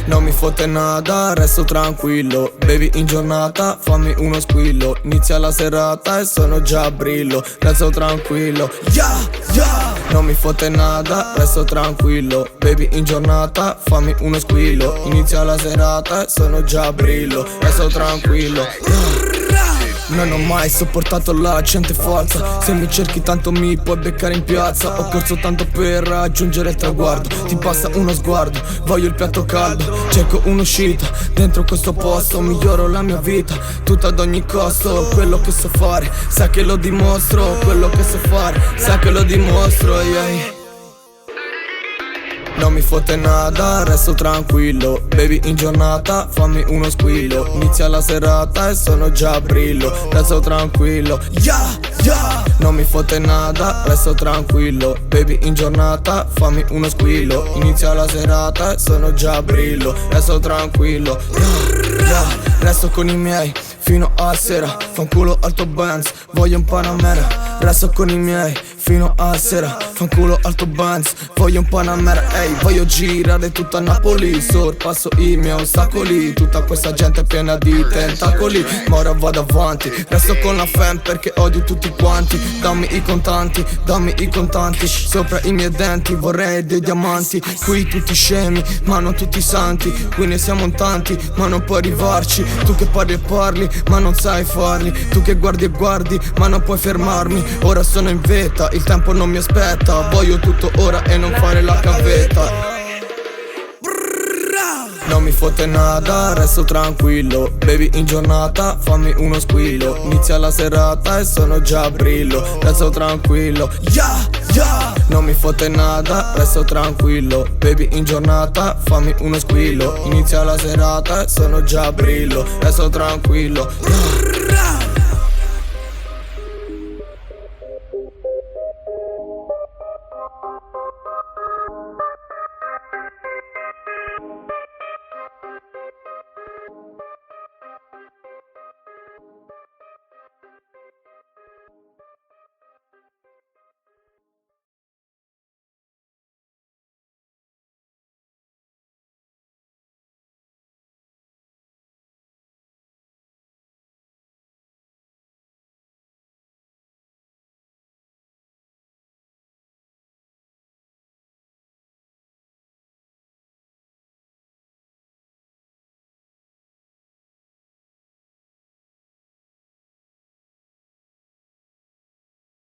Non mi fotte nada, resto tranquillo. Bevi in giornata, fammi uno squillo. Inizia la serata e sono già a brillo. Resto tranquillo, yeah, yeah. Non mi fotte nada, resto tranquillo. Bevi in giornata, fammi uno squillo. Inizia la serata e sono già a brillo. Resto tranquillo, yeah. Non ho mai sopportato la gente falsa. Se mi cerchi tanto mi puoi beccare in piazza. Ho corso tanto per raggiungere il traguardo. Ti passa uno sguardo, voglio il piatto caldo. Cerco un'uscita, dentro questo posto miglioro la mia vita, tutta ad ogni costo. Quello che so fare, sa che lo dimostro. Quello che so fare, sa che lo dimostro, yeah. Non mi fotte nada, resto tranquillo. Bevi in giornata, fammi uno squillo. Inizia la serata e sono già a brillo. Resto tranquillo, yeah, yeah. Non mi fotte nada, resto tranquillo. Bevi in giornata, fammi uno squillo. Inizia la serata e sono già a brillo. Resto tranquillo, yeah, yeah. Resto con i miei fino a sera. Fanculo alto Benz, voglio un Panamera. Resto con i miei fino a sera. Fanculo alto Benz, voglio un Panamera. Ehi, voglio girare tutta Napoli. Sorpasso i miei ostacoli. Tutta questa gente piena di tentacoli. Ma ora vado avanti, resto con la fam perché odio tutti quanti. Dammi i contanti, dammi i contanti. Sopra i miei denti vorrei dei diamanti. Qui tutti scemi, ma non tutti santi. Qui ne siamo in tanti, ma non puoi arrivarci. Tu che parli e parli, ma non sai farli. Tu che guardi e guardi, ma non puoi fermarmi. Ora sono in vetta, il tempo non mi aspetta. Voglio tutto ora e non fare la cavetta. Non mi fotte nada, resto tranquillo. Bevi in giornata, fammi uno squillo. Inizia la serata e sono già a brillo. Resto tranquillo, yeah, yeah. Non mi fotte nada, resto tranquillo. Bevi in giornata, fammi uno squillo. Inizia la serata e sono già a brillo. Resto tranquillo, yeah.